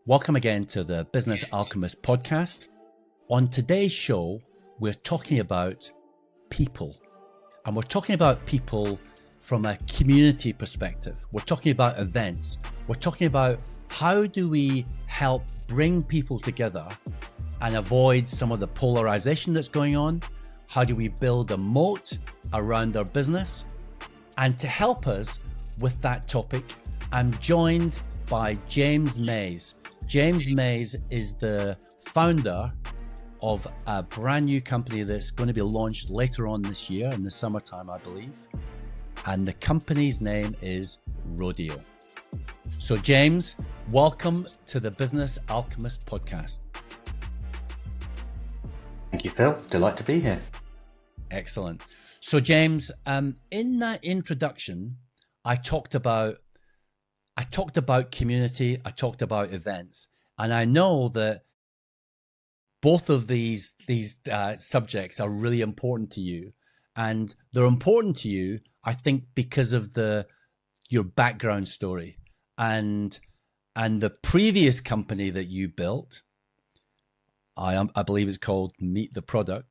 Welcome again to the Business Alchemist Podcast. On today's show, we're talking about people. And we're talking about people from a community perspective. We're talking about events. We're talking about how do we help bring people together and avoid some of the polarization that's going on? How do we build a moat around our business? And to help us with that topic, I'm joined by James Mays. James Mays is the founder of a brand new company that's going to be launched later on this year in the summertime, I believe. And the company's name is Rodeo. So James, welcome to the Business Alchemist Podcast. Thank you, Phil. Delighted to be here. Excellent. So James, in that introduction, I talked about community, I talked about events, and I know that both of these subjects are really important to you, and they're important to you, I think, because of your background story and the previous company that you built. I believe it's called Meet the Product.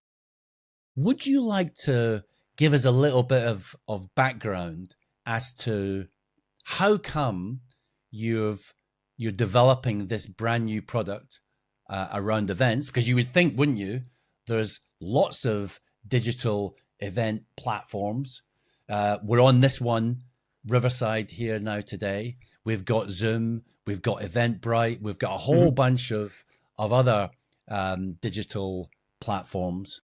Would you like to give us a little bit of background as to how come you're developing this brand new product around events? Because you would think, wouldn't you, there's lots of digital event platforms. We're on this one, Riverside, here now today. We've got Zoom, we've got Eventbrite, we've got a whole bunch of other digital platforms.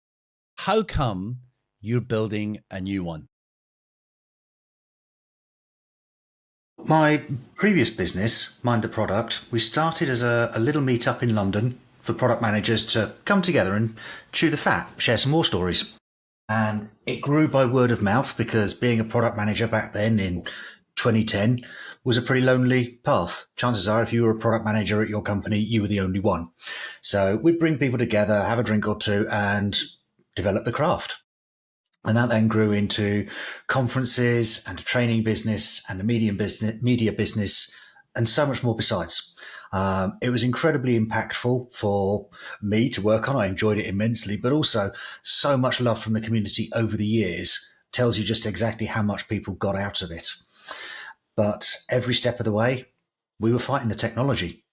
How come you're building a new one? My previous business, Mind the Product, we started as a little meetup in London for product managers to come together and chew the fat, share some war stories. And it grew by word of mouth because being a product manager back then in 2010 was a pretty lonely path. Chances are, if you were a product manager at your company, you were the only one. So we'd bring people together, have a drink or two, and develop the craft. And that then grew into conferences and a training business and a media business and so much more besides. It was incredibly impactful for me to work on. I enjoyed it immensely, but also so much love from the community over the years tells you just exactly how much people got out of it. But every step of the way, we were fighting the technology.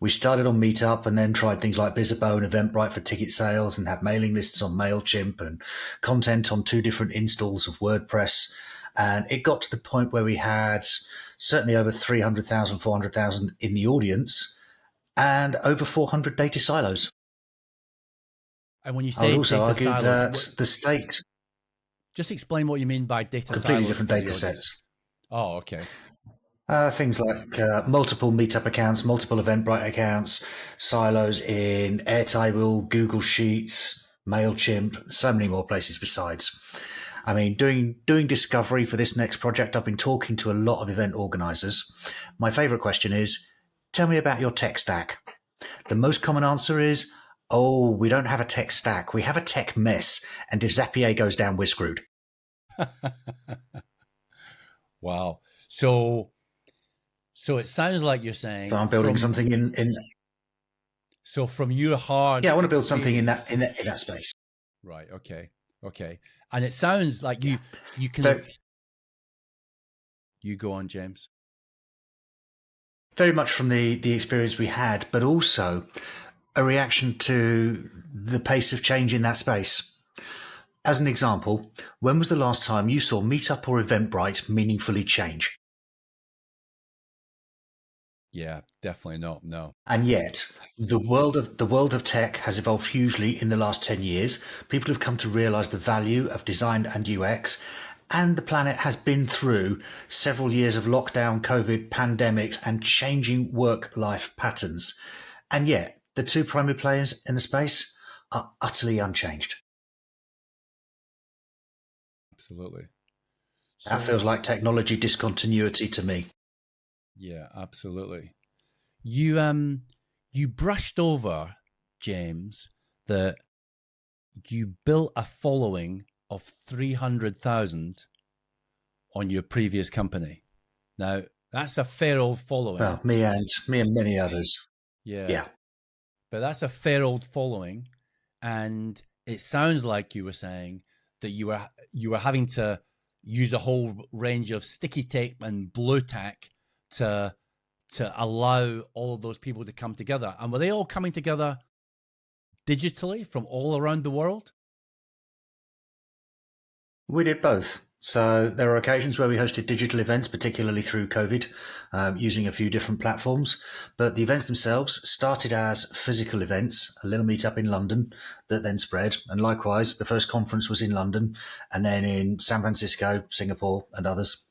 We started on Meetup and then tried things like Bizabo and Eventbrite for ticket sales and had mailing lists on MailChimp and content on 2 different installs of WordPress. And it got to the point where we had certainly over 300,000, 400,000 in the audience and over 400 data silos. And when you say I would also data argue silos, that the state... Just explain what you mean by data silos. Completely different data sets. Oh, okay. Things like multiple Meetup accounts, multiple Eventbrite accounts, silos in Airtable, Google Sheets, MailChimp, so many more places besides. I mean, doing discovery for this next project, I've been talking to a lot of event organizers. My favorite question is, tell me about your tech stack. The most common answer is, oh, we don't have a tech stack. We have a tech mess. And if Zapier goes down, we're screwed. Wow. So it sounds like you're saying. So I'm building something in. So from your hard. Yeah, I want to build something in that space. Right. Okay. And it sounds like you can. You go on, James. Very much from the experience we had, but also a reaction to the pace of change in that space. As an example, when was the last time you saw Meetup or Eventbrite meaningfully change? Yeah, definitely not. No. And yet, the world of tech has evolved hugely in the last 10 years. People have come to realize the value of design and UX, and the planet has been through several years of lockdown, COVID, pandemics, and changing work-life patterns. And yet, the 2 primary players in the space are utterly unchanged. Absolutely. That feels like technology discontinuity to me. Yeah, absolutely. You brushed over, James, that you built a following of 300,000 on your previous company. Now, that's a fair old following. Well, me and many others. Yeah. Yeah. But that's a fair old following. And it sounds like you were saying that you were having to use a whole range of sticky tape and blue tack to allow all of those people to come together. And were they all coming together digitally from all around the world? We did both. So there are occasions where we hosted digital events, particularly through COVID, using a few different platforms. But the events themselves started as physical events, a little meetup in London that then spread. And likewise, the first conference was in London and then in San Francisco, Singapore, and others.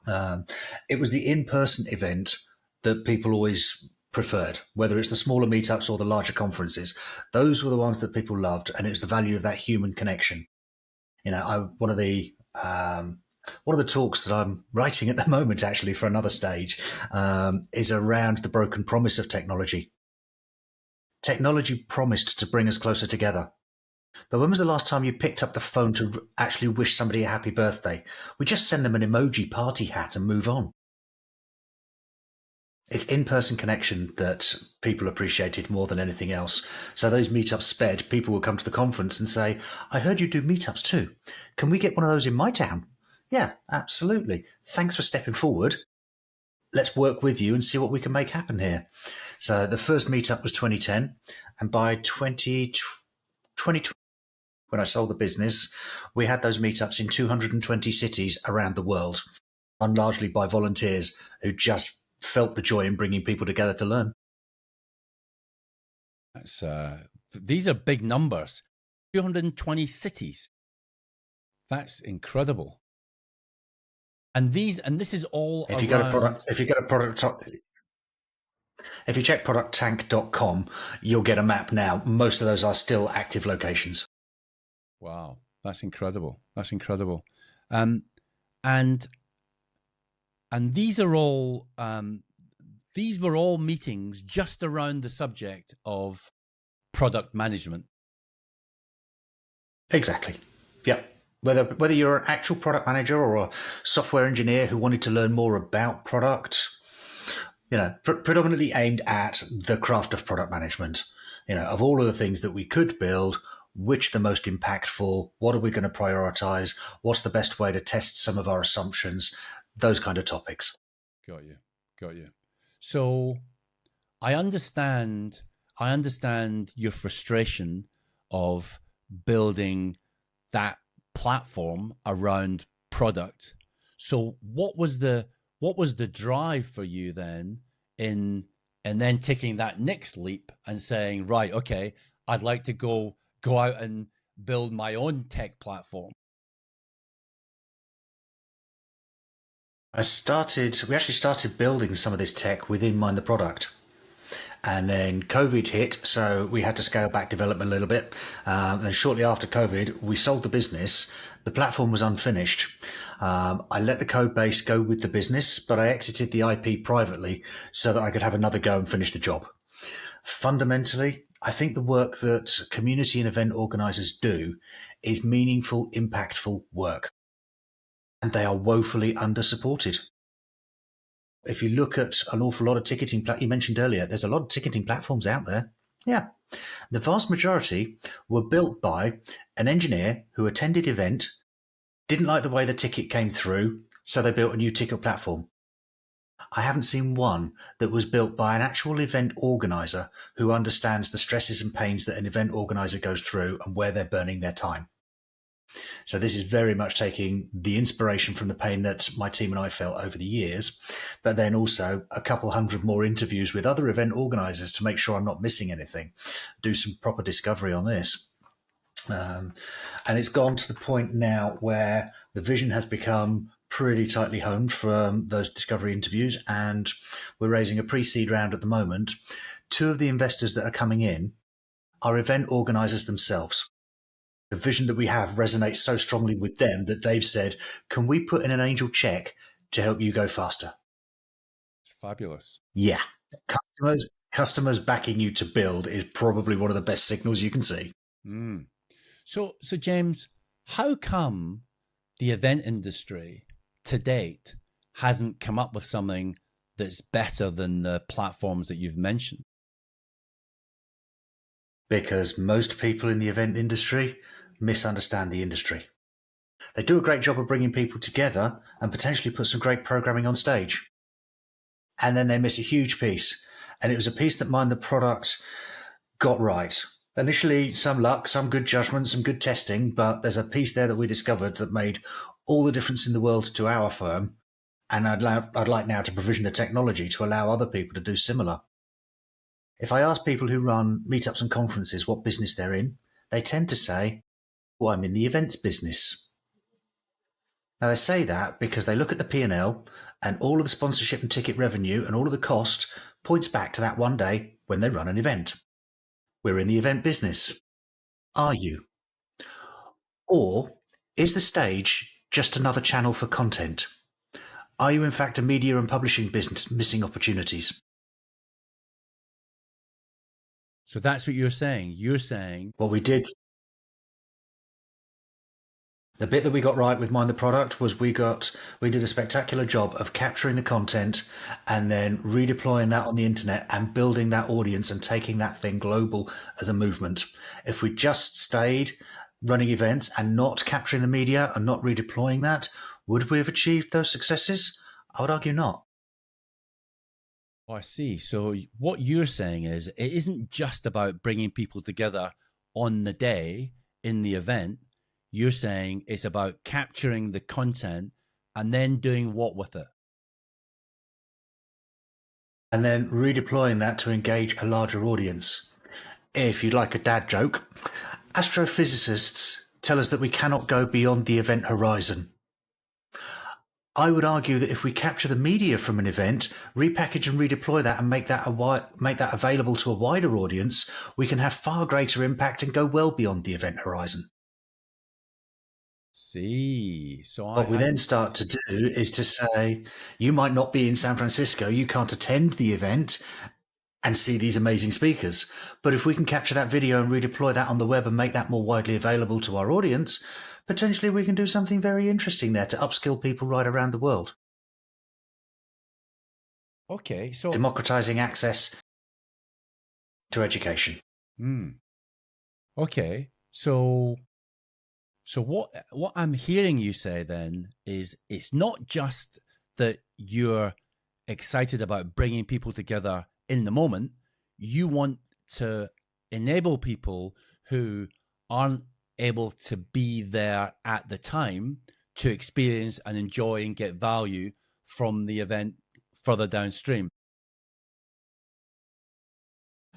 Um, it was the in-person event that people always preferred, whether it's the smaller meetups or the larger conferences. Those were the ones that people loved, and it was the value of that human connection. You know, one of the talks that I'm writing at the moment, actually for another stage, is around the broken promise of technology. Technology promised to bring us closer together. But when was the last time you picked up the phone to actually wish somebody a happy birthday? We just send them an emoji party hat and move on. It's in-person connection that people appreciated more than anything else. So those meetups sped. People would come to the conference and say, I heard you do meetups too. Can we get one of those in my town? Yeah, absolutely. Thanks for stepping forward. Let's work with you and see what we can make happen here. So the first meetup was 2010. And by 2020, when I sold the business, we had those meetups in 220 cities around the world, run largely by volunteers who just felt the joy in bringing people together to learn. That's these are big numbers. 220 cities. That's incredible. And this is all If you around. if you check producttank.com, you'll get a map now. Most of those are still active locations. Wow, that's incredible. That's incredible. Um, and these are all these were all meetings just around the subject of product management. Exactly. Yep. Whether you're an actual product manager or a software engineer who wanted to learn more about product, predominantly aimed at the craft of product management. Of all of the things that we could build, which are the most impactful? What are we going to prioritize? What's the best way to test some of our assumptions? Those kind of topics. Got you. Got you. So I understand your frustration of building that platform around product. So what was the drive for you then and then taking that next leap and saying, right, okay, I'd like to go out and build my own tech platform? We actually started building some of this tech within Mind the Product. And then COVID hit, so we had to scale back development a little bit. And then shortly after COVID, we sold the business. The platform was unfinished. I let the code base go with the business, but I exited the IP privately so that I could have another go and finish the job. Fundamentally, I think the work that community and event organizers do is meaningful, impactful work. And they are woefully under-supported. If you look at an awful lot of ticketing, you mentioned earlier, there's a lot of ticketing platforms out there. Yeah. The vast majority were built by an engineer who attended event, didn't like the way the ticket came through, so they built a new ticket platform. I haven't seen one that was built by an actual event organizer who understands the stresses and pains that an event organizer goes through and where they're burning their time. So this is very much taking the inspiration from the pain that my team and I felt over the years, but then also a couple hundred more interviews with other event organizers to make sure I'm not missing anything, do some proper discovery on this. And it's gone to the point now where the vision has become pretty tightly honed from those discovery interviews, and we're raising a pre-seed round at the moment. Two of the investors that are coming in are event organizers themselves. The vision that we have resonates so strongly with them that they've said, can we put in an angel check to help you go faster? It's fabulous. Yeah. Customers backing you to build is probably one of the best signals you can see. Mm. So James, how come the event industry to date hasn't come up with something that's better than the platforms that you've mentioned? because most people in the event industry misunderstand the industry. They do a great job of bringing people together and potentially put some great programming on stage. And then they miss a huge piece. And it was a piece that Mind the Product got right. Initially, some luck, some good judgment, some good testing, but there's a piece there that we discovered that made all the difference in the world to our firm. And I'd like now to provision the technology to allow other people to do similar. If I ask people who run meetups and conferences what business they're in, they tend to say, well, I'm in the events business. Now, they say that because they look at the P&L and all of the sponsorship and ticket revenue and all of the cost points back to that one day when they run an event. We're in the event business. Are you? Or is the stage just another channel for content? Are you in fact a media and publishing business missing opportunities? So that's what you're saying. You're saying What we did, the bit that we got right with Mind the Product was we did a spectacular job of capturing the content and then redeploying that on the internet and building that audience and taking that thing global as a movement. If we just stayed running events and not capturing the media and not redeploying that, would we have achieved those successes? I would argue not. Oh, I see. So what you're saying is it isn't just about bringing people together on the day in the event. You're saying it's about capturing the content and then doing what with it? And then redeploying that to engage a larger audience. If you'd like a dad joke, astrophysicists tell us that we cannot go beyond the event horizon. I would argue that if we capture the media from an event, repackage and redeploy that and make that available to a wider audience, we can have far greater impact and go well beyond the event horizon. See, so What we then start to do is to say, you might not be in San Francisco, you can't attend the event and see these amazing speakers. But if we can capture that video and redeploy that on the web and make that more widely available to our audience, potentially we can do something very interesting there to upskill people right around the world. Okay, so democratizing access to education. Okay, so what I'm hearing you say then is it's not just that you're excited about bringing people together in the moment. You want to enable people who aren't able to be there at the time to experience and enjoy and get value from the event further downstream.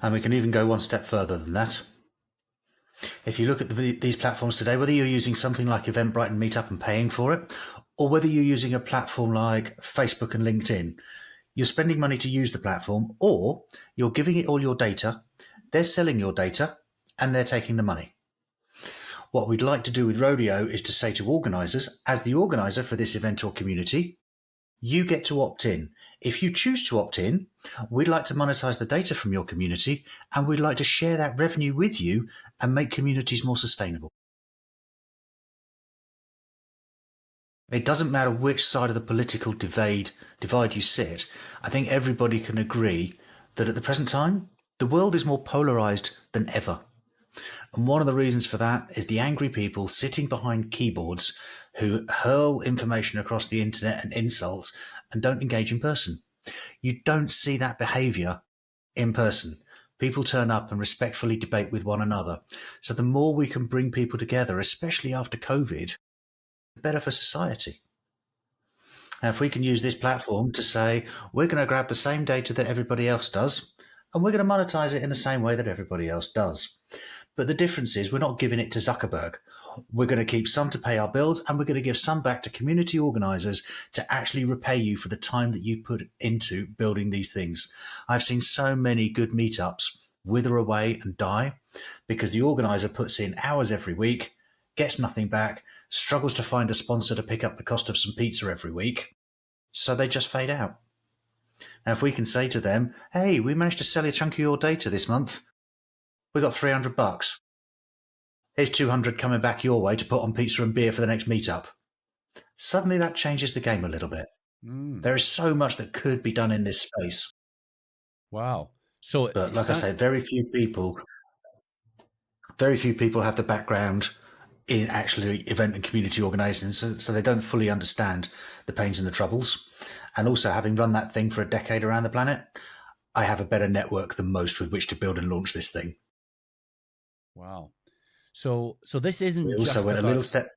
And we can even go one step further than that. If you look at these platforms today, whether you're using something like Eventbrite and Meetup and paying for it, or whether you're using a platform like Facebook and LinkedIn, you're spending money to use the platform, or you're giving it all your data, they're selling your data, and they're taking the money. What we'd like to do with Rodeo is to say to organisers, as the organiser for this event or community, you get to opt in. If you choose to opt in, we'd like to monetize the data from your community, and we'd like to share that revenue with you and make communities more sustainable. It doesn't matter which side of the political divide you sit. I think everybody can agree that at the present time, the world is more polarised than ever. And one of the reasons for that is the angry people sitting behind keyboards who hurl information across the internet and insults and don't engage in person. You don't see that behaviour in person. People turn up and respectfully debate with one another. So the more we can bring people together, especially after COVID, the better for society. Now, if we can use this platform to say, we're going to grab the same data that everybody else does, and we're going to monetize it in the same way that everybody else does. But the difference is we're not giving it to Zuckerberg. We're going to keep some to pay our bills, and we're going to give some back to community organisers to actually repay you for the time that you put into building these things. I've seen so many good meetups wither away and die because the organiser puts in hours every week, gets nothing back, struggles to find a sponsor to pick up the cost of some pizza every week, so they just fade out. Now, if we can say to them, hey, we managed to sell a chunk of your data this month, we got $300. Here's 200 coming back your way to put on pizza and beer for the next meetup. Suddenly that changes the game a little bit. There is so much that could be done in this space. Wow. So, but like I say, very few people. Very few people have the background in actually event and community organising, so they don't fully understand the pains and the troubles. And also, having run that thing for a decade around the planet, I have a better network than most with which to build and launch this thing. Wow. So this We isn't also just went a about little step.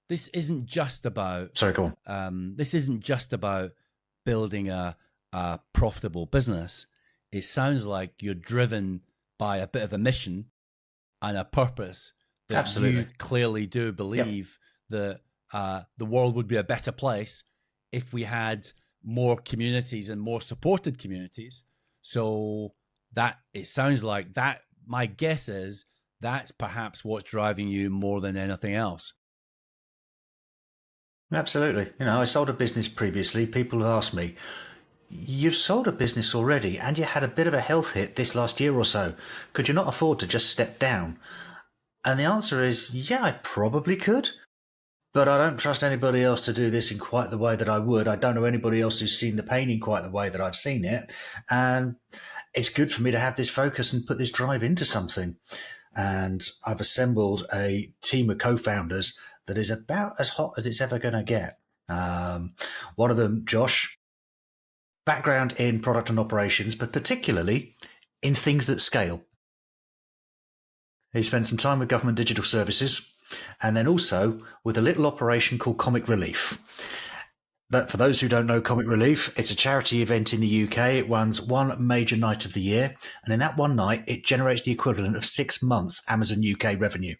this isn't just about Sorry, go on. this isn't just about building a profitable business. It sounds like you're driven by a bit of a mission and a purpose that you Absolutely. clearly do Yep. believe that the world would be a better place if we had more communities and more supported communities. So that it sounds like that. My guess is that's perhaps what's driving you more than anything else. Absolutely. I sold a business previously. People have asked me, you've sold a business already and you had a bit of a health hit this last year or so. Could you not afford to just step down? And the answer is, yeah, I probably could. But I don't trust anybody else to do this in quite the way that I would. I don't know anybody else who's seen the pain in quite the way that I've seen it. And it's good for me to have this focus and put this drive into something. And I've assembled a team of co-founders that is about as hot as it's ever going to get. One of them, Josh, background in product and operations, but particularly in things that scale. He spent some time with government digital services and then also with a little operation called Comic Relief. That, for those who don't know Comic Relief, it's a charity event in the UK. It runs one major night of the year. And in that one night, it generates the equivalent of 6 months Amazon UK revenue.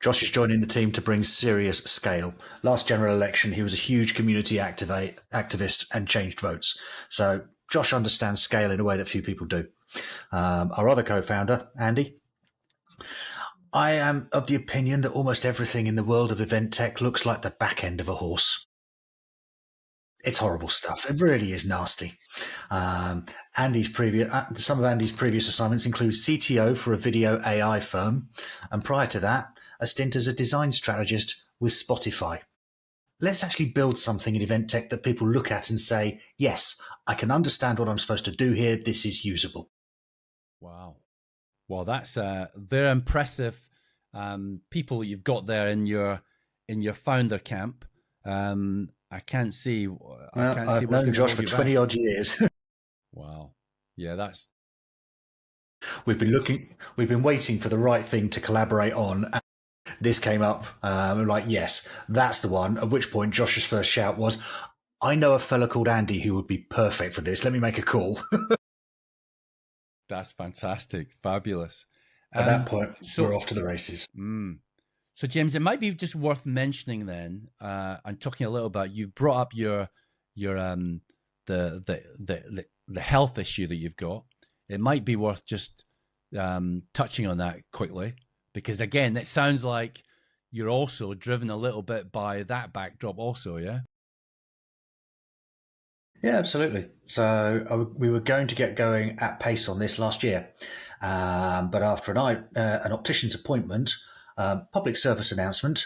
Josh is joining the team to bring serious scale. Last general election, he was a huge community activist and changed votes. So Josh understands scale in a way that few people do. Our other co-founder, Andy, I am of the opinion that almost everything in the world of event tech looks like the back end of a horse. It's horrible stuff. It really is nasty. Some of Andy's previous assignments include CTO for a video AI firm, and prior to that, a stint as a design strategist with Spotify. Let's actually build something in event tech that people look at and say, yes, I can understand what I'm supposed to do here. This is usable. Wow. Well, that's very impressive people you've got there in your founder camp. I can't see. I've what's known going to Josh hold for you 20 back. odd years. Wow. Yeah, that's We've been waiting for the right thing to collaborate on. And this came up. I'm like, yes, that's the one. At which point, Josh's first shout was, I know a fella called Andy who would be perfect for this. Let me make a call. that's fantastic, fabulous. At that point, So, we're off to the races. so James, it might be just worth mentioning then, and talking a little about. You've brought up your the health issue that you've got. It might be worth just touching on that quickly, because again, it sounds like you're also driven a little bit by that backdrop, also, yeah. Yeah, absolutely. So we were going to get going at pace on this last year. But after an optician's appointment, public service announcement,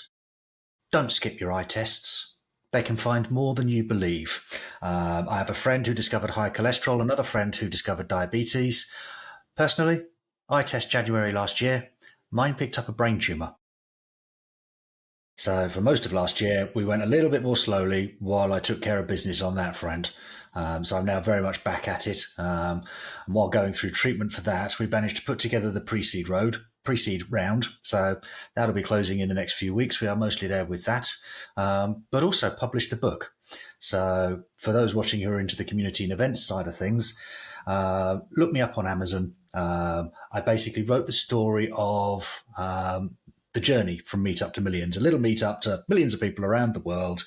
don't skip your eye tests. They can find more than you believe. I have a friend who discovered high cholesterol, another friend who discovered diabetes. Personally, eye test January last year. Mine picked up a brain tumour. So for most of last year, we went a little bit more slowly while I took care of business on that front. So I'm now very much back at it. And while going through treatment for that, we managed to put together the pre-seed round. So that'll be closing in the next few weeks. We are mostly there with that, but also published the book. So for those watching who are into the community and events side of things, look me up on Amazon. I basically wrote the story of the journey from meetup to millions, a little meetup to millions of people around the world.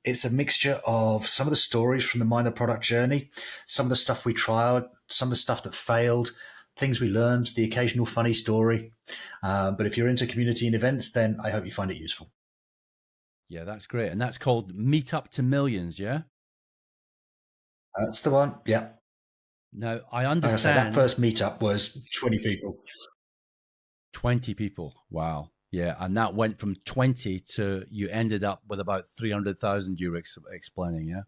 It's a mixture of some of the stories from the minor product journey, some of the stuff we tried, some of the stuff that failed, things we learned, the occasional funny story. But if you're into community and events, then I hope you find it useful. Yeah, that's great. And that's called Meetup to Millions, yeah? That's the one. Yeah. Now, I Like I say, that understand first meetup was 20 people. 20 people. Wow. Yeah. And that went from 20 to you ended up with about 300,000 you were explaining, yeah?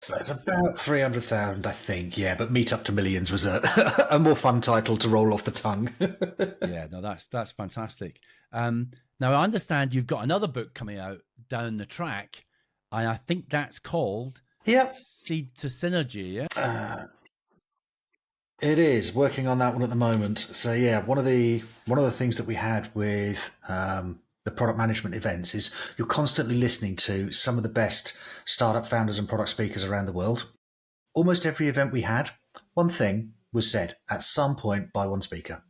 So it's about 300,000, I think. Yeah, but Meet Up to Millions was a more fun title to roll off the tongue. Yeah, no, that's fantastic. Now I understand you've got another book coming out down the track, and I think that's called Yep. Seed to Synergy. Yeah. It is working on that one at the moment. So yeah, one of the things that we had with the product management events is you're constantly listening to some of the best startup founders and product speakers around the world. Almost every event we had, one thing was said at some point by one speaker: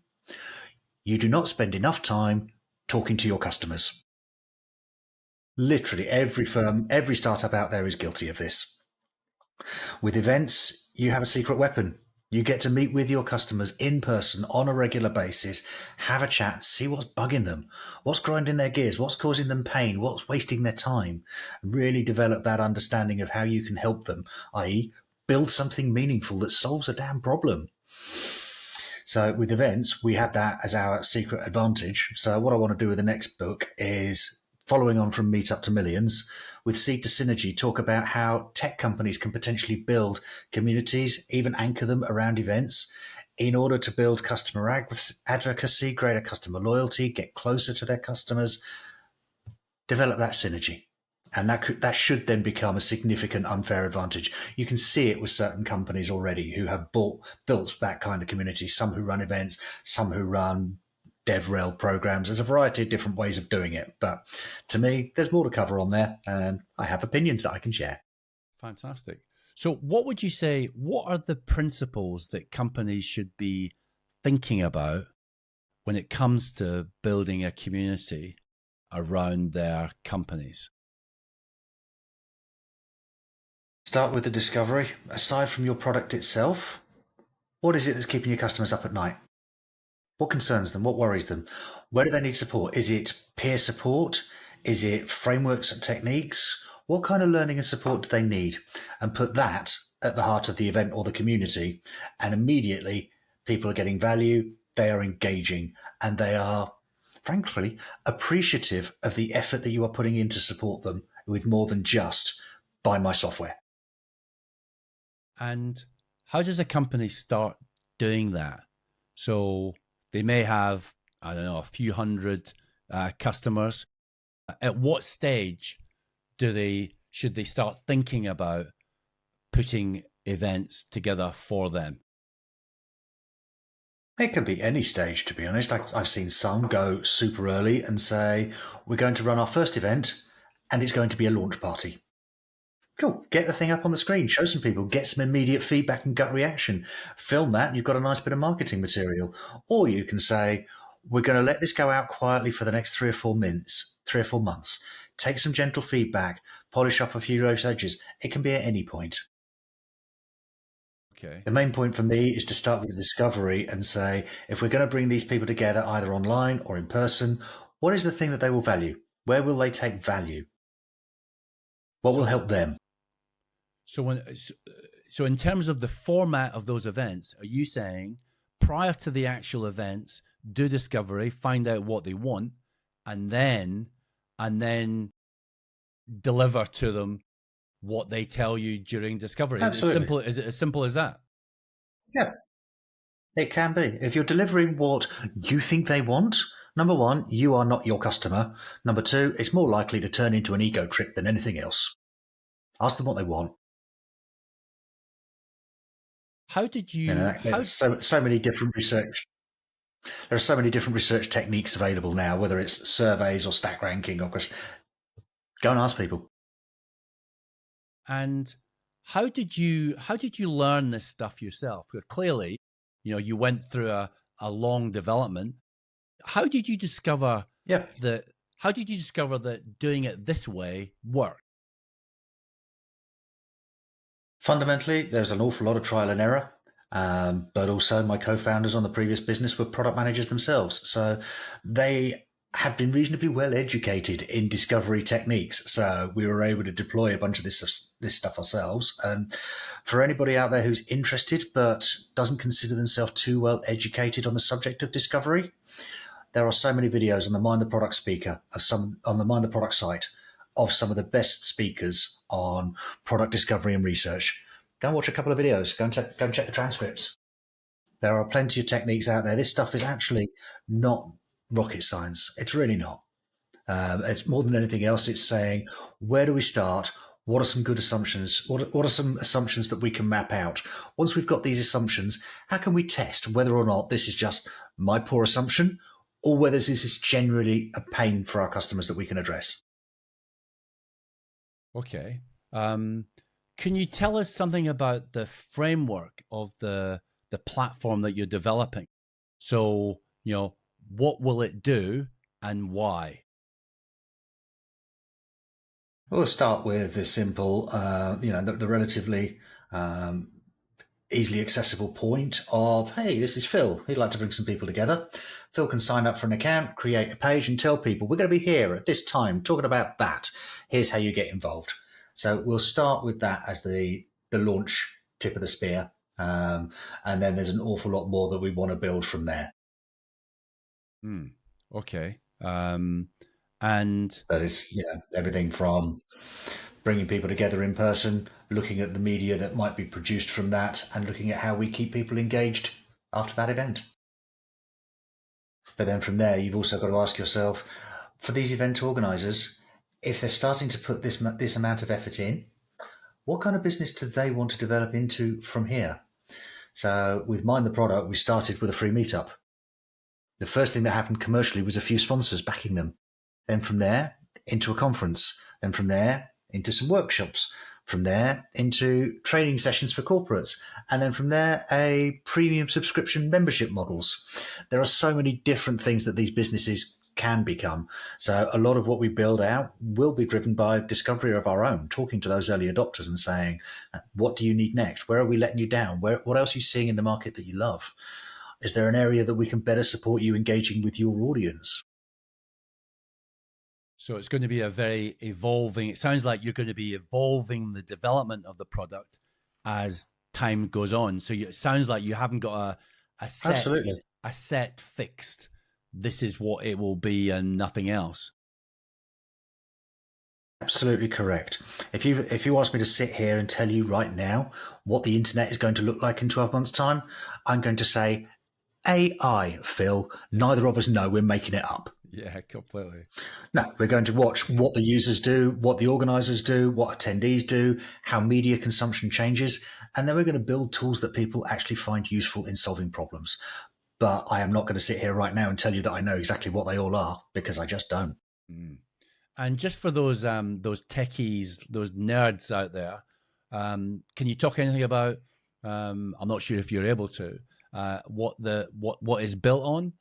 you do not spend enough time talking to your customers. Literally every firm, every startup out there is guilty of this. With events, you have a secret weapon. You get to meet with your customers in person on a regular basis, have a chat, see what's bugging them, what's grinding their gears, what's causing them pain, what's wasting their time, and really develop that understanding of how you can help them, i.e., build something meaningful that solves a damn problem. So with events, we had that as our secret advantage. So what I want to do with the next book is, following on from Meet Up to Millions, with Seed to Synergy, talk about how tech companies can potentially build communities, even anchor them around events in order to build customer advocacy, greater customer loyalty, get closer to their customers, develop that synergy. And that should then become a significant unfair advantage. You can see it with certain companies already who have built that kind of community, some who run events, some who run DevRel programs. There's a variety of different ways of doing it. But to me, there's more to cover on there, and I have opinions that I can share. Fantastic. So, what would you say? What are the principles that companies should be thinking about when it comes to building a community around their companies? Start with the discovery. Aside from your product itself, what is it that's keeping your customers up at night? What concerns them? What worries them? Where do they need support? Is it peer support? Is it frameworks and techniques? What kind of learning and support do they need? And put that at the heart of the event or the community. And immediately people are getting value, they are engaging, and they are, frankly, appreciative of the effort that you are putting in to support them with more than just buy my software. And how does a company start doing that? So they may have, I don't know, a few hundred customers. At what stage should they start thinking about putting events together for them? It can be any stage, to be honest. I've seen some go super early and say, we're going to run our first event and it's going to be a launch party. Cool. Get the thing up on the screen, show some people, get some immediate feedback and gut reaction. Film that and you've got a nice bit of marketing material. Or you can say, we're going to let this go out quietly for the next 3 or 4 months. Take some gentle feedback, polish up a few loose edges. It can be at any point. Okay. The main point for me is to start with the discovery and say, if we're going to bring these people together either online or in person, what is the thing that they will value? Where will they take value? What will help them? So in terms of the format of those events, are you saying prior to the actual events, do discovery, find out what they want, and then deliver to them what they tell you during discovery? Absolutely. Is it as simple as that? Yeah, it can be. If you're delivering what you think they want, number one, you are not your customer. Number two, it's more likely to turn into an ego trip than anything else. Ask them what they want. How did You know, you how there's so many different research. There are so many different research techniques available now, whether it's surveys or stack ranking or go and ask people. and how did you learn this stuff yourself? Clearly, you went through a long development. How did you discover Yeah. that how did you discover that doing it this way worked? Fundamentally, there's an awful lot of trial and error. But also my co-founders on the previous business were product managers themselves. So they had been reasonably well educated in discovery techniques. So we were able to deploy a bunch of this stuff ourselves. And for anybody out there who's interested, but doesn't consider themselves too well educated on the subject of discovery, there are so many videos on the Mind the Product speaker on the Mind the Product site of some of the best speakers on product discovery and research. Go and watch a couple of videos. Go and check the transcripts. There are plenty of techniques out there. This stuff is actually not rocket science. It's really not. It's more than anything else. It's saying, where do we start? What are some good assumptions? What are some assumptions that we can map out? Once we've got these assumptions, how can we test whether or not this is just my poor assumption or whether this is generally a pain for our customers that we can address? Okay. Can you tell us something about the framework of the platform that you're developing? So, what will it do and why? We'll start with the simple, the relatively easily accessible point of, hey, this is Phil. He'd like to bring some people together. Phil can sign up for an account, create a page, and tell people, we're going to be here at this time talking about that. Here's how you get involved. So we'll start with that as the launch tip of the spear. And then there's an awful lot more that we want to build from there. Okay. And that is, everything from bringing people together in person, looking at the media that might be produced from that, and looking at how we keep people engaged after that event. But then from there, you've also got to ask yourself, for these event organisers, if they're starting to put this amount of effort in, what kind of business do they want to develop into from here? So with Mind the Product, we started with a free meetup. The first thing that happened commercially was a few sponsors backing them. Then from there, into a conference. Then from there, into some workshops. From there, into training sessions for corporates. And then from there, a premium subscription membership models. There are so many different things that these businesses can become. So a lot of what we build out will be driven by discovery of our own, talking to those early adopters and saying, what do you need next? Where are we letting you down? What else are you seeing in the market that you love? Is there an area that we can better support you engaging with your audience? So it's going to be a very evolving, it sounds like you're going to be evolving the development of the product as time goes on. So it sounds like you haven't got a set fixed, this is what it will be and nothing else. Absolutely correct. If you ask me to sit here and tell you right now what the internet is going to look like in 12 months' time, I'm going to say AI, Phil. Neither of us know. We're making it up. Yeah, completely. No, we're going to watch what the users do, what the organisers do, what attendees do, how media consumption changes, and then we're going to build tools that people actually find useful in solving problems. But I am not going to sit here right now and tell you that I know exactly what they all are, because I just don't. And just for those techies, those nerds out there, can you talk anything about? I'm not sure if you're able to. What is built on,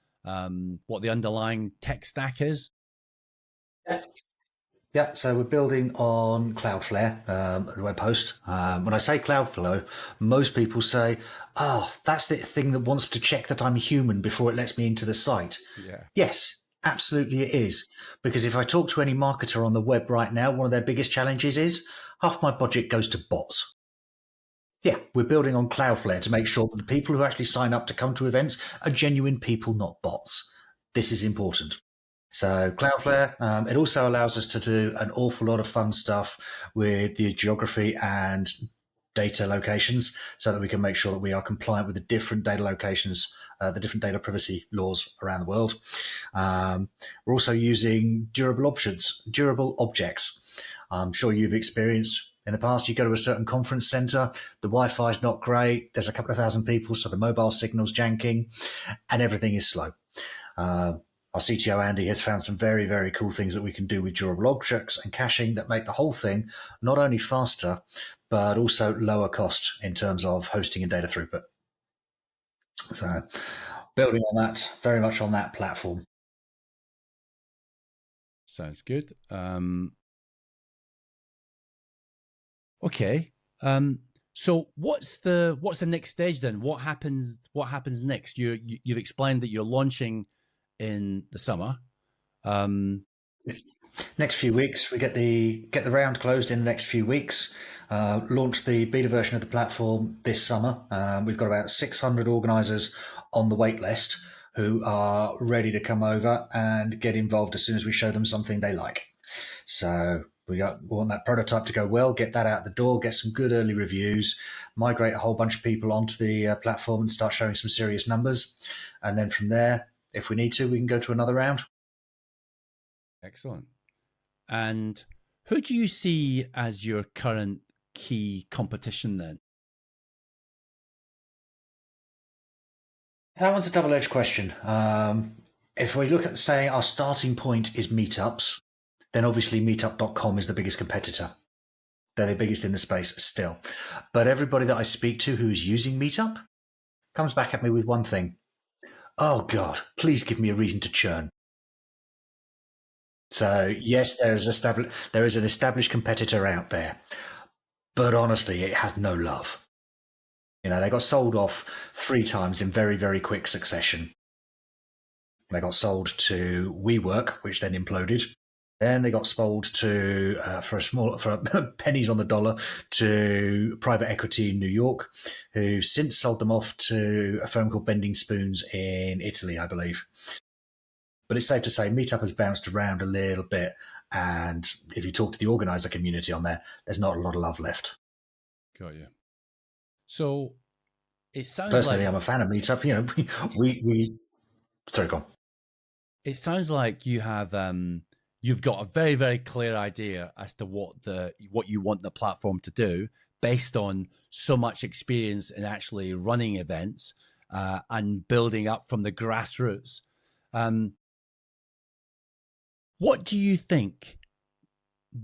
what the underlying tech stack is. Yeah, so we're building on Cloudflare, the web host. When I say Cloudflare, most people say, oh, that's the thing that wants to check that I'm human before it lets me into the site. Yeah. Yes, absolutely it is. Because if I talk to any marketer on the web right now, one of their biggest challenges is half my budget goes to bots. Yeah, we're building on Cloudflare to make sure that the people who actually sign up to come to events are genuine people, not bots. This is important. So Cloudflare, it also allows us to do an awful lot of fun stuff with the geography and data locations so that we can make sure that we are compliant with the different data locations, the different data privacy laws around the world. We're also using durable objects. I'm sure you've experienced in the past, you go to a certain conference center, the Wi-Fi is not great, there's a couple of thousand people, so the mobile signal's janking, and everything is slow. Our CTO, Andy, has found some very, very cool things that we can do with durable objects and caching that make the whole thing not only faster, but also lower cost in terms of hosting and data throughput. So building on that, very much on that platform. Sounds good. Okay. So what's the next stage then? What happens next? You've explained that you're launching in the summer. Next few weeks, we get the round closed in the next few weeks. Launch the beta version of the platform this summer. We've got about 600 organisers on the wait list who are ready to come over and get involved as soon as we show them something they like. So We want that prototype to go well, get that out the door, get some good early reviews, migrate a whole bunch of people onto the platform and start showing some serious numbers. And then from there, if we need to, we can go to another round. Excellent. And who do you see as your current key competition then? That one's a double-edged question. If we look at, say, our starting point is meetups, then obviously meetup.com is the biggest competitor. They're the biggest in the space still. But everybody that I speak to who is using Meetup comes back at me with one thing. Oh, God, please give me a reason to churn. So, yes, there is an established competitor out there. But honestly, it has no love. They got sold off 3 times in very, very quick succession. They got sold to WeWork, which then imploded. Then they got sold to for pennies on the dollar to private equity in New York, who since sold them off to a firm called Bending Spoons in Italy, I believe. But it's safe to say Meetup has bounced around a little bit, and if you talk to the organizer community on there, there's not a lot of love left. Got you. So it sounds Personally, like I'm a fan of Meetup. We sorry, go on. It sounds like you have you've got a very, very clear idea as to what you want the platform to do based on so much experience in actually running events and building up from the grassroots. What do you think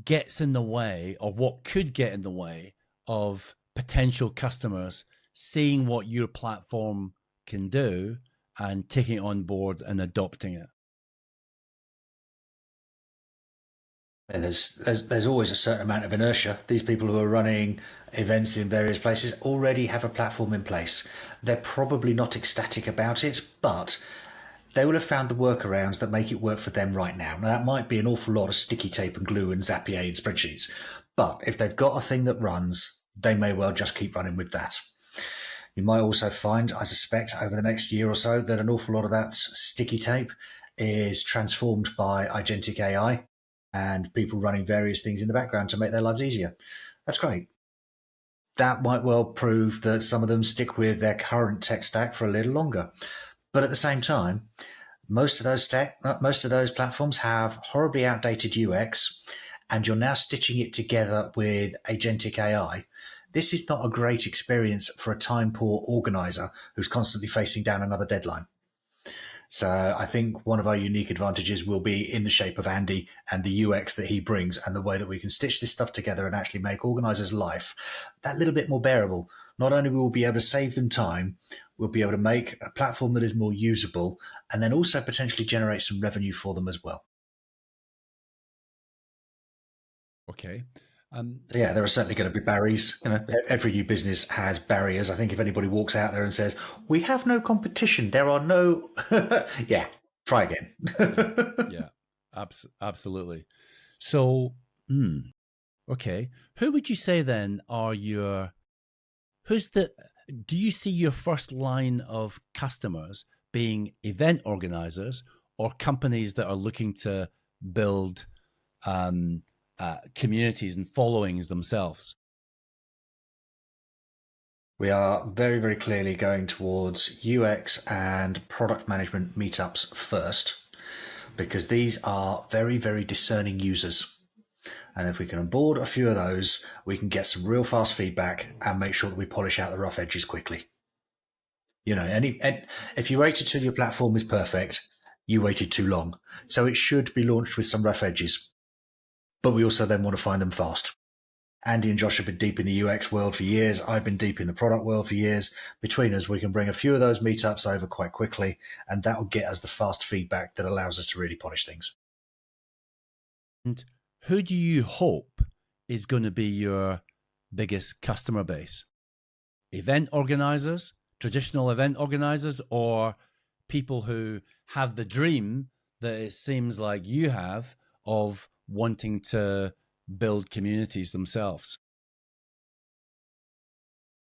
gets in the way, or what could get in the way of potential customers seeing what your platform can do and taking it on board and adopting it? And there's always a certain amount of inertia. These people who are running events in various places already have a platform in place. They're probably not ecstatic about it, but they will have found the workarounds that make it work for them right now. Now, that might be an awful lot of sticky tape and glue and Zapier and spreadsheets, but if they've got a thing that runs, they may well just keep running with that. You might also find, I suspect, over the next year or so, that an awful lot of that sticky tape is transformed by agentic AI and people running various things in the background to make their lives easier. That's great. That might well prove that some of them stick with their current tech stack for a little longer. But at the same time, most of those platforms have horribly outdated UX, and you're now stitching it together with agentic AI. This is not a great experience for a time-poor organizer who's constantly facing down another deadline. So I think one of our unique advantages will be in the shape of Andy and the UX that he brings and the way that we can stitch this stuff together and actually make organizers' life that little bit more bearable. Not only will we be able to save them time, we'll be able to make a platform that is more usable and then also potentially generate some revenue for them as well. Okay. So yeah, there are certainly going to be barriers. Every new business has barriers. I think if anybody walks out there and says, we have no competition, there are no, yeah, try again. Yeah, absolutely. So, okay. Who would you say then are do you see your first line of customers being event organizers or companies that are looking to build communities and followings themselves? We are very, very clearly going towards UX and product management meetups first, because these are very, very discerning users. And if we can onboard a few of those, we can get some real fast feedback and make sure that we polish out the rough edges quickly. If you waited till your platform is perfect, you waited too long. So it should be launched with some rough edges. But we also then want to find them fast. Andy and Josh have been deep in the UX world for years. I've been deep in the product world for years. Between us, we can bring a few of those meetups over quite quickly, and that will get us the fast feedback that allows us to really polish things. And who do you hope is going to be your biggest customer base? Event organizers, traditional event organizers, or people who have the dream that it seems like you have of wanting to build communities themselves?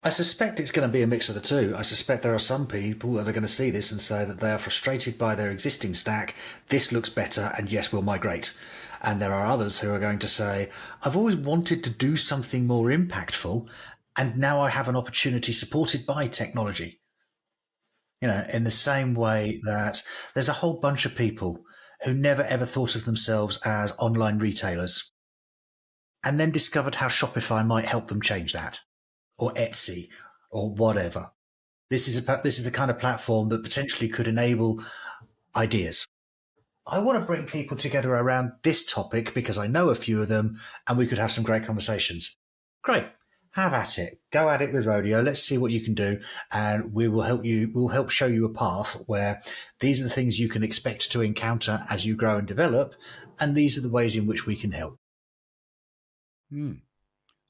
I suspect it's going to be a mix of the two. I suspect there are some people that are going to see this and say that they are frustrated by their existing stack. This looks better, and yes, we'll migrate. And there are others who are going to say, I've always wanted to do something more impactful, and now I have an opportunity supported by technology. In the same way that there's a whole bunch of people who never ever thought of themselves as online retailers and then discovered how Shopify might help them change that, or Etsy, or whatever. This is the kind of platform that potentially could enable ideas. I want to bring people together around this topic because I know a few of them and we could have some great conversations. Great. Have at it. Go at it with Rodeo. Let's see what you can do. And we will help you. We'll help show you a path where these are the things you can expect to encounter as you grow and develop. And these are the ways in which we can help. That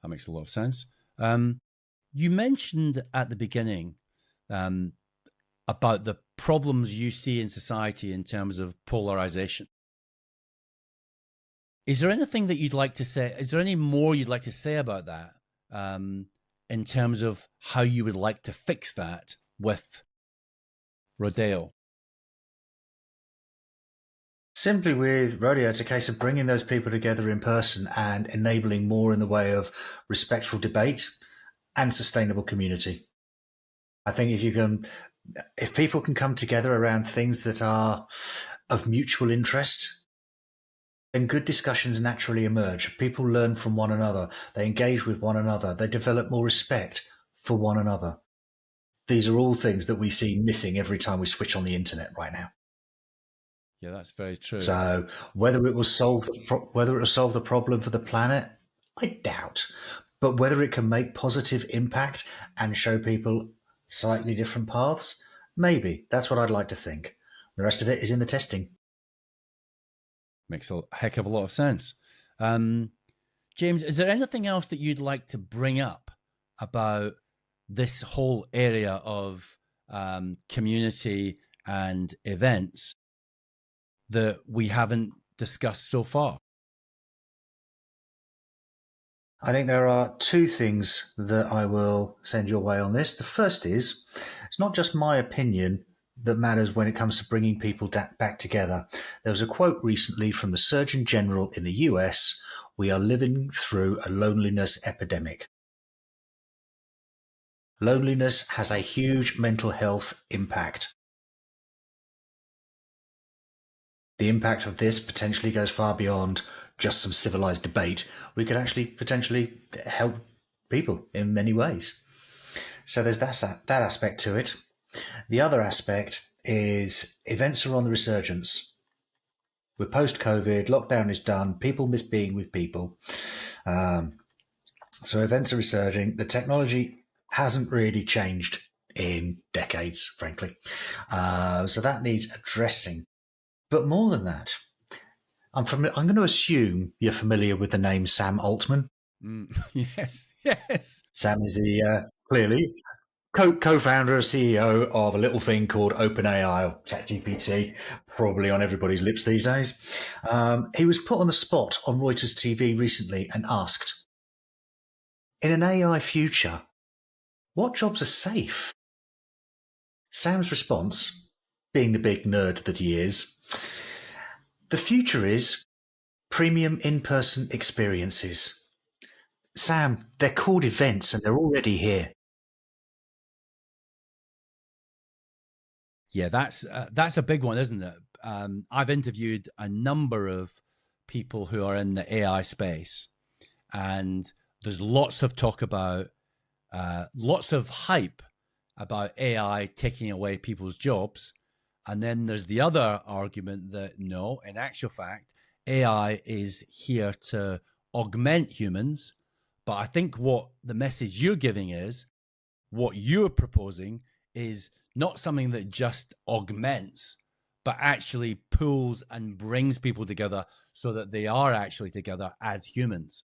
makes a lot of sense. You mentioned at the beginning about the problems you see in society in terms of polarization. Is there anything that you'd like to say? Is there any more you'd like to say about that in terms of how you would like to fix that with Rodeo? Simply with Rodeo, it's a case of bringing those people together in person and enabling more in the way of respectful debate and sustainable community. I think if people can come together around things that are of mutual interest, then good discussions naturally emerge. People learn from one another. They engage with one another. They develop more respect for one another. These are all things that we see missing every time we switch on the internet right now. Yeah, that's very true. So whether it will solve the problem for the planet, I doubt. But whether it can make positive impact and show people slightly different paths, maybe. That's what I'd like to think. The rest of it is in the testing. Makes a heck of a lot of sense. James, is there anything else that you'd like to bring up about this whole area of community and events that we haven't discussed so far? I think there are two things that I will send your way on this. The first is, it's not just my opinion that matters when it comes to bringing people back together. There was a quote recently from the Surgeon General in the US, "We are living through a loneliness epidemic." Loneliness has a huge mental health impact. The impact of this potentially goes far beyond just some civilized debate. We could actually potentially help people in many ways. So there's that aspect to it. The other aspect is events are on the resurgence. We're post-COVID, lockdown is done, people miss being with people. So events are resurging. The technology hasn't really changed in decades, frankly. So that needs addressing. But more than that, I'm going to assume you're familiar with the name Sam Altman. Yes. Sam is the clearly co-founder and CEO of a little thing called OpenAI, or ChatGPT, probably on everybody's lips these days. He was put on the spot on Reuters TV recently and asked, in an AI future, what jobs are safe? Sam's response, being the big nerd that he is, the future is premium in-person experiences. Sam, they're called events and they're already here. Yeah, that's a big one, isn't it? I've interviewed a number of people who are in the AI space, and there's lots of talk about, lots of hype about AI taking away people's jobs. And then there's the other argument that no, in actual fact, AI is here to augment humans. But I think what the message you're giving is, what you're proposing is not something that just augments, but actually pulls and brings people together so that they are actually together as humans.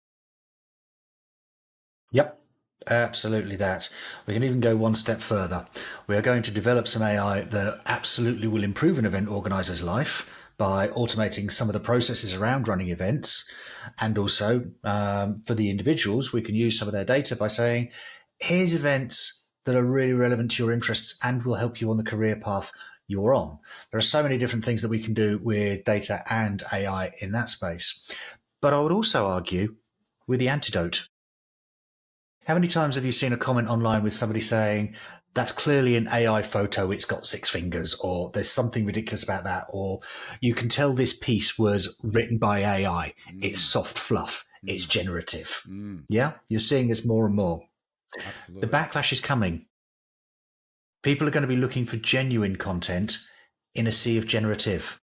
Yep, absolutely that. We can even go one step further. We are going to develop some AI that absolutely will improve an event organizer's life by automating some of the processes around running events. And also for the individuals, we can use some of their data by saying, here's events that are really relevant to your interests and will help you on the career path you're on. There are so many different things that we can do with data and AI in that space. But I would also argue with the antidote. How many times have you seen a comment online with somebody saying, that's clearly an AI photo, it's got 6 fingers, or there's something ridiculous about that, or you can tell this piece was written by AI, it's soft fluff, it's generative. Yeah, you're seeing this more and more. Absolutely. The backlash is coming. People are going to be looking for genuine content in a sea of generative.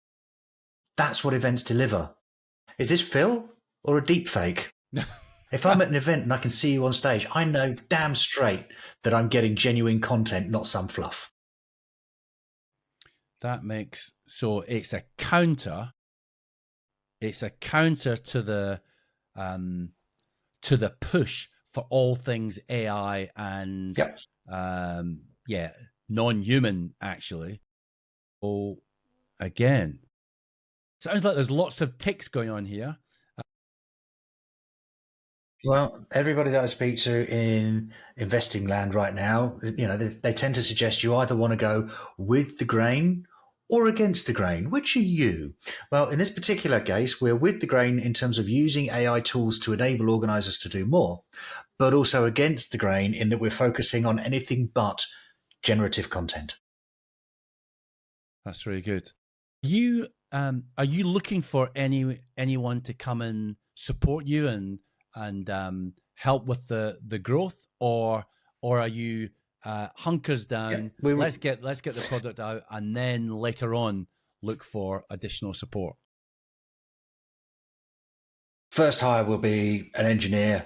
That's what events deliver. Is this Phil or a deep fake? If I'm at an event and I can see you on stage, I know damn straight that I'm getting genuine content, not some fluff. That makes, so it's a counter. It's a counter to the push for all things AI and Yep. non-human actually. Oh, again, sounds like there's lots of ticks going on here. Well, everybody that I speak to in investing land right now, they tend to suggest you either want to go with the grain or against the grain. Which are you? Well, in this particular case, we're with the grain in terms of using AI tools to enable organizers to do more, but also against the grain in that we're focusing on anything but generative content. That's really good. You are you looking for anyone to come and support you and help with the growth, or are you hunkers down? Yeah, let's get the product out, and then later on look for additional support. First hire will be an engineer,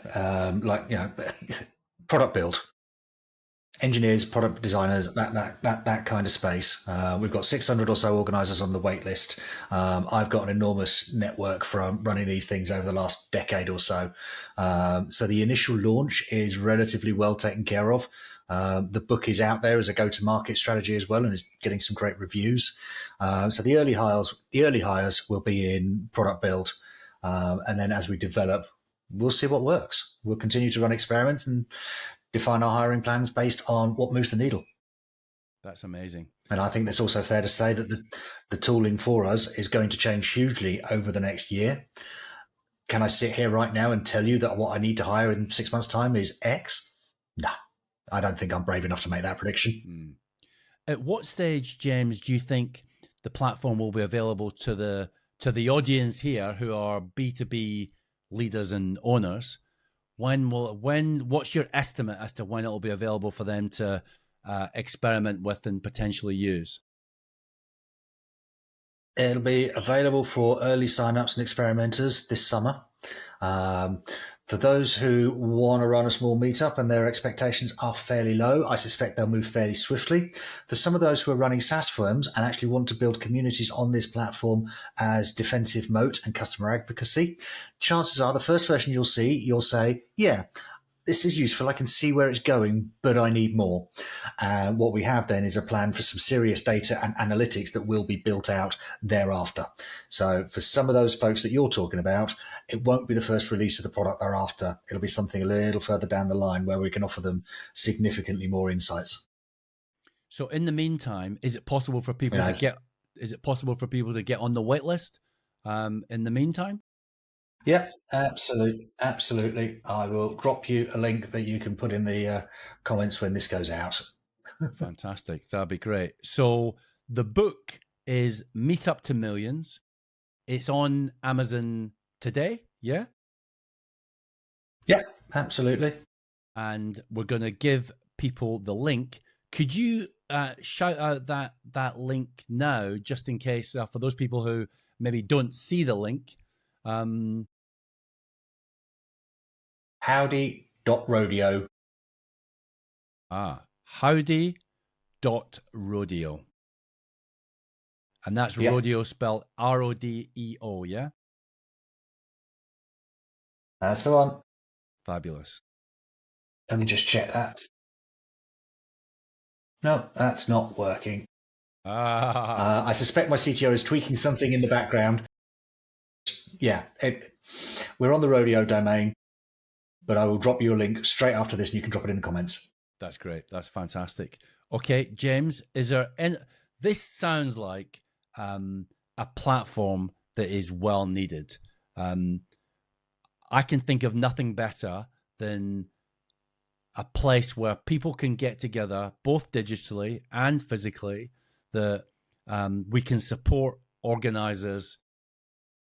product build. Engineers, product designers, that kind of space. We've got 600 or so organisers on the wait list. I've got an enormous network from running these things over the last decade or so. So the initial launch is relatively well taken care of. The book is out there as a go-to-market strategy as well, and is getting some great reviews. So the early hires will be in product build, and then as we develop, we'll see what works. We'll continue to run experiments and define our hiring plans based on what moves the needle. That's amazing. And I think it's also fair to say that the tooling for us is going to change hugely over the next year. Can I sit here right now and tell you that what I need to hire in 6 months' time is X? No, I don't think I'm brave enough to make that prediction. At what stage, James, do you think the platform will be available to the audience here who are B2B leaders and owners? What's your estimate as to when it will be available for them to experiment with and potentially use? It'll be available for early signups and experimenters this summer. For those who want to run a small meetup and their expectations are fairly low, I suspect they'll move fairly swiftly. For some of those who are running SaaS firms and actually want to build communities on this platform as defensive moat and customer advocacy, chances are the first version you'll say, yeah, this is useful. I can see where it's going, but I need more. What we have then is a plan for some serious data and analytics that will be built out thereafter. So for some of those folks that you're talking about, it won't be the first release of the product thereafter. It'll be something a little further down the line where we can offer them significantly more insights. So in the meantime, is it possible for people to get on the wait list in the meantime? Yeah, absolutely. I will drop you a link that you can put in the comments when this goes out. Fantastic. That'd be great. So the book is Meet Up to Millions. It's on Amazon today, yeah? Yeah, absolutely. And we're going to give people the link. Could you shout out that link now, just in case, for those people who maybe don't see the link? Howdy.rodeo. Howdy.rodeo. And that's rodeo spelled RODEO, yeah? That's the one. Fabulous. Let me just check that. No, that's not working. I suspect my CTO is tweaking something in the background. Yeah, we're on the Rodeo domain, but I will drop you a link straight after this and you can drop it in the comments. That's great. That's fantastic. Okay, James, is there any... this sounds like a platform that is well needed. I can think of nothing better than a place where people can get together, both digitally and physically, that we can support organizers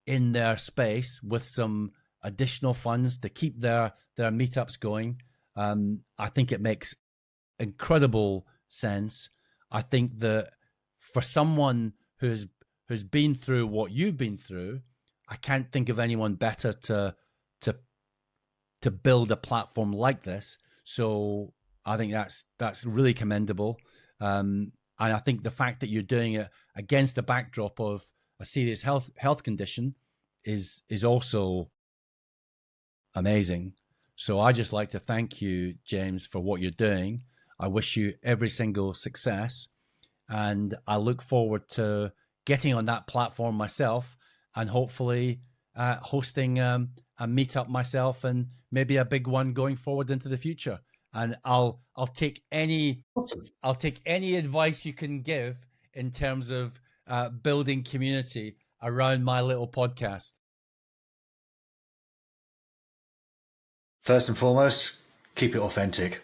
in their space with some additional funds to keep their meetups going. I think it makes incredible sense. I think that for someone who's been through what you've been through, I can't think of anyone better to build a platform like this. So I think that's really commendable. And I think the fact that you're doing it against the backdrop of a serious health condition is also amazing. So I just like to thank you, James, for what you're doing. I wish you every single success, and I look forward to getting on that platform myself and hopefully hosting a meetup myself, and maybe a big one going forward into the future. And I'll take any advice you can give in terms of building community around my little podcast. First and foremost, keep it authentic.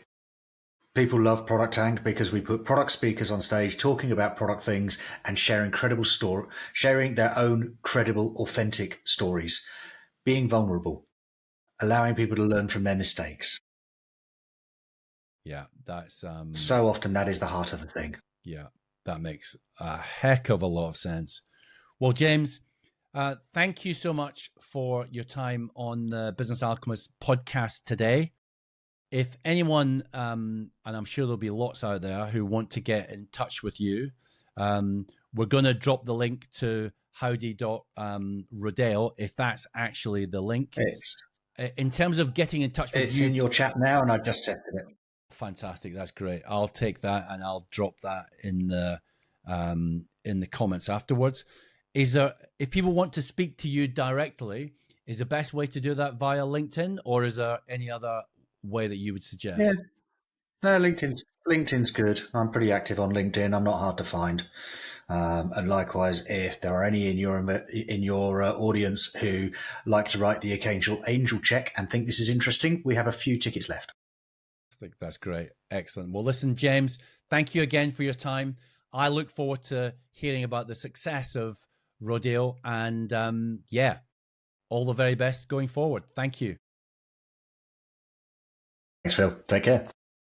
People love Product Tank because we put product speakers on stage talking about product things and sharing sharing their own credible, authentic stories, being vulnerable, allowing people to learn from their mistakes. Yeah, that's so often that is the heart of the thing. Yeah, that makes a heck of a lot of sense. Well, James, thank you so much for your time on the Business Alchemist podcast today. If anyone, and I'm sure there'll be lots out there who want to get in touch with you, we're going to drop the link to howdy.rodeo, if that's actually the link. In terms of getting in touch with you. It's in your chat now, and I just tested it. Fantastic. That's great. I'll take that and I'll drop that in the comments afterwards. Is there, if people want to speak to you directly, is the best way to do that via LinkedIn, or is there any other way that you would suggest? Yeah. No, LinkedIn's good. I'm pretty active on LinkedIn. I'm not hard to find. And likewise, if there are any in your audience who like to write the occasional angel check and think this is interesting, we have a few tickets left. That's great. Excellent. Well, listen, James, thank you again for your time. I look forward to hearing about the success of Rodeo, and all the very best going forward. Thank you. Thanks, Phil. Take care.